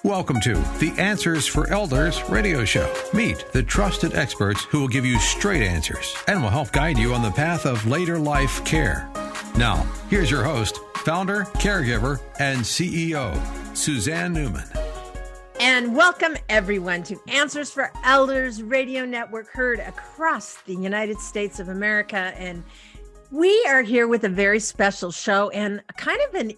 Welcome to the Answers for Elders radio show. Meet the trusted experts who will give you straight answers and will help guide you on the path of later life care. Now, here's your host, founder, caregiver, and CEO, Suzanne Newman. And welcome everyone to Answers for Elders radio network, heard across the United States of America. And we are here with a very special show and kind of an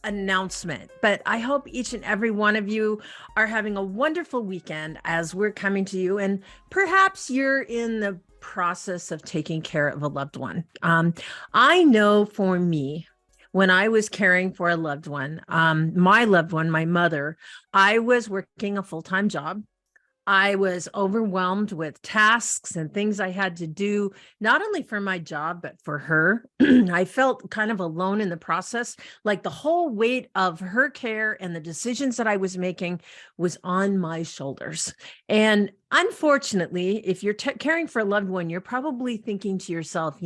announcement, but I hope each and every one of you are having a wonderful weekend as we're coming to you. And perhaps you're in the process of taking care of a loved one. I know for me, when I was caring for a loved one, my loved one, my mother, I was working a full-time job. I was overwhelmed with tasks and things I had to do, not only for my job, but for her. I felt kind of alone in the process, like the whole weight of her care and the decisions that I was making was on my shoulders. And unfortunately, if you're caring for a loved one, you're probably thinking to yourself,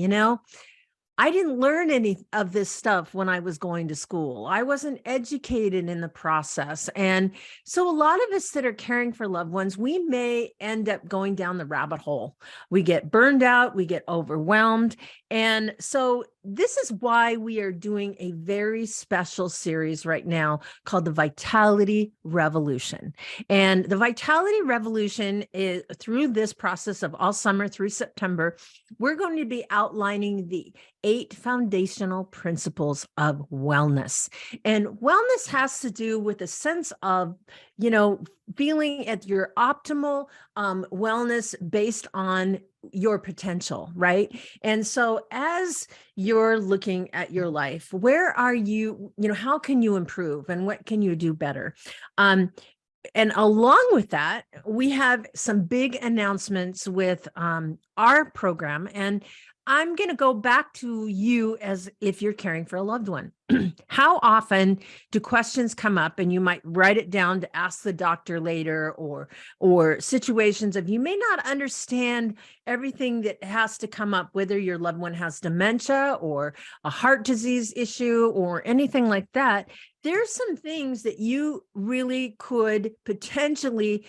I didn't learn any of this stuff when I was going to school. I wasn't educated in the process. And so a lot of us that are caring for loved ones, we may end up going down the rabbit hole. We get burned out, we get overwhelmed. And so this is why we are doing a very special series right now called the Vitality Revolution. And the Vitality Revolution is through this process of all summer through September, we're going to be outlining the 8 foundational principles of wellness. And wellness has to do with a sense of, feeling at your optimal wellness based on your potential, right? And so as you're looking at your life, where are you, how can you improve and what can you do better? And along with that, we have some big announcements with our program. And I'm going to go back to you as if you're caring for a loved one. How often do questions come up and you might write it down to ask the doctor later, or situations of you may not understand everything that has to come up, whether your loved one has dementia or a heart disease issue or anything like that. There's some things that you really could potentially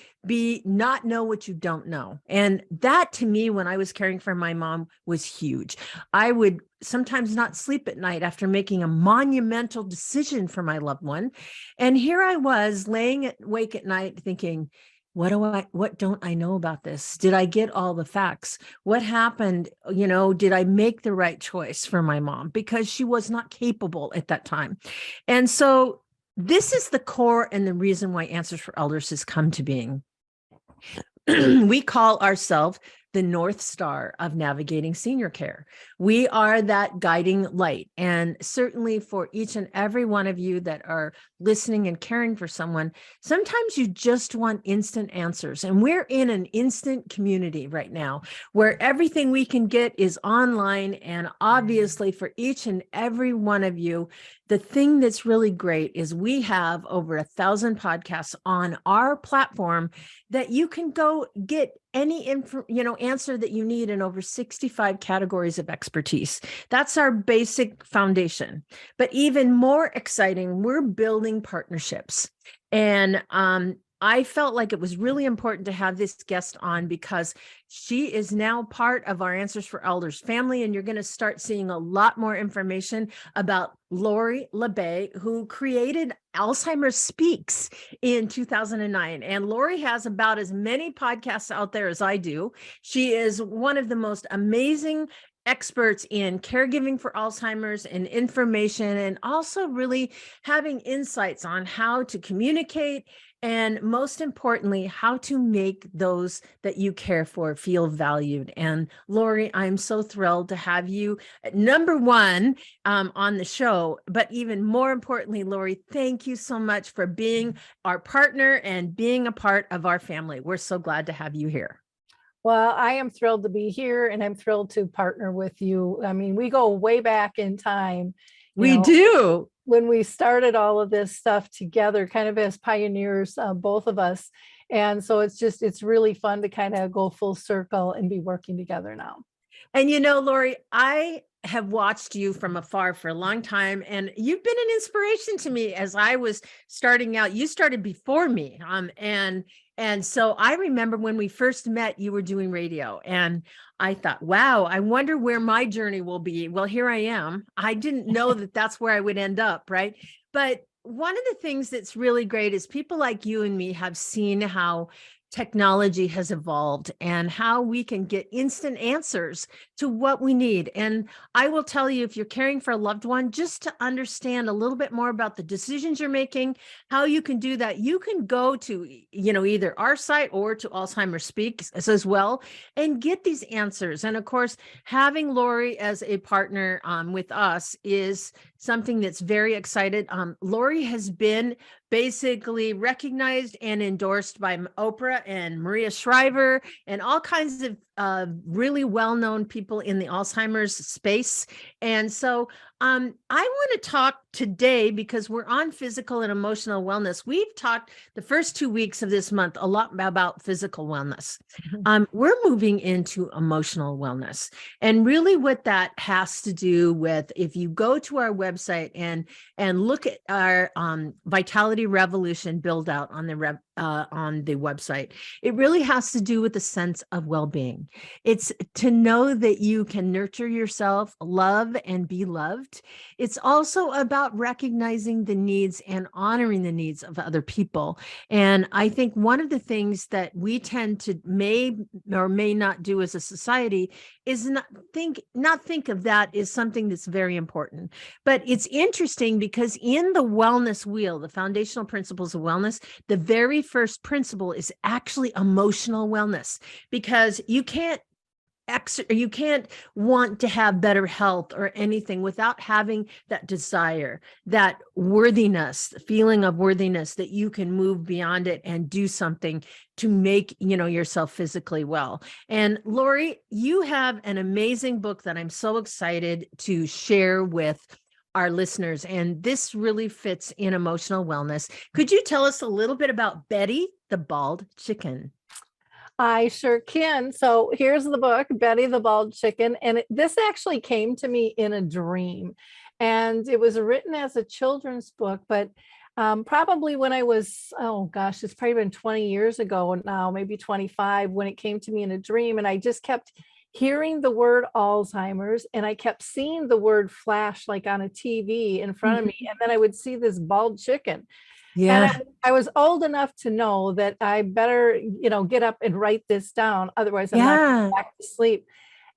not know what you don't know. And that to me, when I was caring for my mom, was huge. I would sometimes not sleep at night after making a monumental decision for my loved one. And here I was laying awake at night thinking, what don't I know about this? Did I get all the facts? What happened? Did I make the right choice for my mom? Because she was not capable at that time. And so this is the core and the reason why Answers for Elders has come to being. We call ourselves the North Star of navigating senior care. We are that guiding light. And certainly for each and every one of you that are listening and caring for someone, sometimes you just want instant answers. And we're in an instant community right now where everything we can get is online. And obviously for each and every one of you, the thing that's really great is we have over 1,000 podcasts on our platform that you can go get any answer that you need in over 65 categories of expertise. That's our basic foundation. But even more exciting, we're building partnerships. And I felt like it was really important to have this guest on because she is now part of our Answers for Elders family, and you're going to start seeing a lot more information about Lori La Bey, who created Alzheimer Speaks in 2009. And Lori has about as many podcasts out there as I do. She is one of the most amazing experts in caregiving for Alzheimer's and information, and also really having insights on how to communicate and most importantly, how to make those that you care for feel valued. And Lori, I'm so thrilled to have you number one on the show, but even more importantly, Lori, thank you so much for being our partner and being a part of our family. We're so glad to have you here. Well, I am thrilled to be here and I'm thrilled to partner with you. I mean, we go way back in time. We do. When we started all of this stuff together, kind of as pioneers, both of us. And so it's really fun to kind of go full circle and be working together now. And Lori, I have watched you from afar for a long time, and you've been an inspiration to me as I was starting out. You started before me, and so I remember when we first met, you were doing radio, and I thought, wow, I wonder where my journey will be. Well, here I am. I didn't know that that's where I would end up, right? But one of the things that's really great is people like you and me have seen how technology has evolved and how we can get instant answers to what we need. And I will tell you, if you're caring for a loved one, just to understand a little bit more about the decisions you're making, how you can do that, you can go to, either our site or to Alzheimer's Speaks as well, and get these answers. And of course, having Lori as a partner with us is something that's very excited. Lori has been basically recognized and endorsed by Oprah and Maria Shriver and all kinds of really well-known people in the Alzheimer's space. And so I want to talk today, because we're on physical and emotional wellness. We've talked the first 2 weeks of this month a lot about physical wellness. We're moving into emotional wellness. And really what that has to do with, if you go to our website and look at our Vitality Revolution build out on the website, it really has to do with the sense of well-being. It's to know that you can nurture yourself, love, and be loved. It's also about recognizing the needs and honoring the needs of other people. And I think one of the things that we tend to may or may not do as a society is not think of that as something that's very important. But it's interesting because in the wellness wheel, the foundational principles of wellness, the very first principle is actually emotional wellness, because you can't want to have better health or anything without having that desire, that worthiness, feeling of worthiness, that you can move beyond it and do something to make, yourself physically well. And Lori, you have an amazing book that I'm so excited to share with our listeners. And this really fits in emotional wellness. Could you tell us a little bit about Betty the Bald Chicken? I sure can. So here's the book, Betty the Bald Chicken. And this actually came to me in a dream. And it was written as a children's book, but probably when I was, it's probably been 20 years ago now, maybe 25, when it came to me in a dream. And I just kept hearing the word Alzheimer's, and I kept seeing the word flash like on a TV in front of me. And then I would see this bald chicken. Yeah. And I was old enough to know that I better, get up and write this down. Otherwise, I'm not going back to sleep.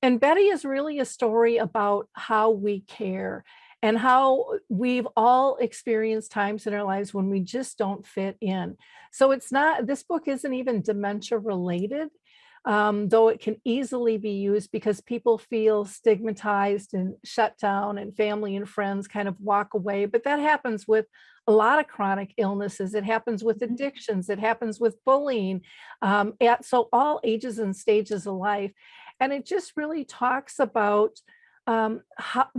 And Betty is really a story about how we care and how we've all experienced times in our lives when we just don't fit in. So this book isn't even dementia related. Though it can easily be used because people feel stigmatized and shut down, and family and friends kind of walk away. But that happens with a lot of chronic illnesses. It happens with addictions. It happens with bullying, so all ages and stages of life. And it just really talks about, how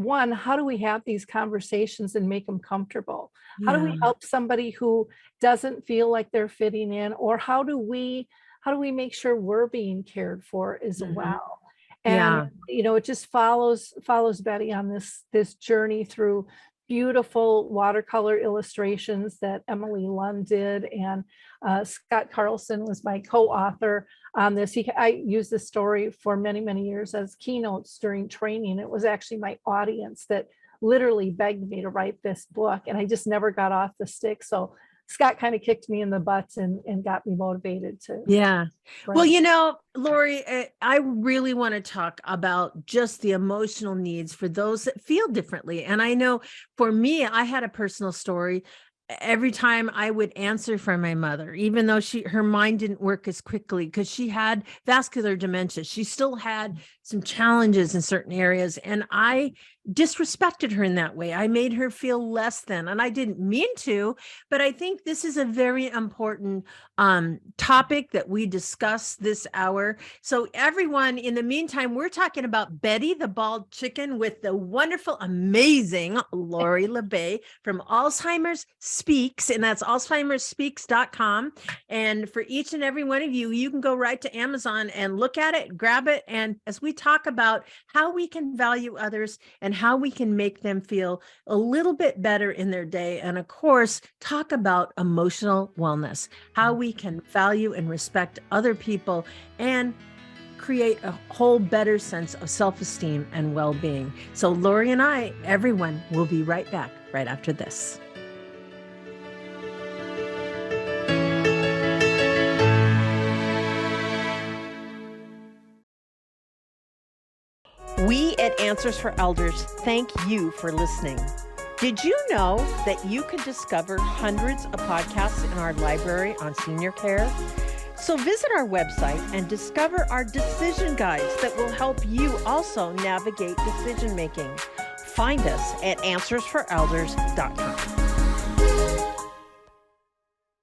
do we have these conversations and make them comfortable? How do we help somebody who doesn't feel like they're fitting in? Or how do we make sure we're being cared for as well? And it just follows Betty on this journey through beautiful watercolor illustrations that Emily Lund did, and Scott Carlson was my co-author on this. I used this story for many, many years as keynotes during training. It was actually my audience that literally begged me to write this book, and I just never got off the stick. So Scott kind of kicked me in the butt and got me motivated to. Yeah. Well, Lori, I really want to talk about just the emotional needs for those that feel differently. And I know for me, I had a personal story. Every time I would answer for my mother, even though her mind didn't work as quickly because she had vascular dementia, she still had some challenges in certain areas. And I disrespected her in that way. I made her feel less than, and I didn't mean to, but I think this is a very important topic that we discuss this hour. So everyone, in the meantime, we're talking about Betty the Bald Chicken with the wonderful, amazing Lori La Bey from Alzheimer's Speaks, and that's alzheimersspeaks.com. And for each and every one of you, you can go right to Amazon and look at it, grab it. And as we talk about how we can value others and how we can make them feel a little bit better in their day. And of course, talk about emotional wellness, how we can value and respect other people and create a whole better sense of self-esteem and well-being. So Lori and I, everyone, will be right back right after this. We at Answers for Elders thank you for listening. Did you know that you can discover hundreds of podcasts in our library on senior care? So visit our website and discover our decision guides that will help you also navigate decision making. Find us at answersforelders.com.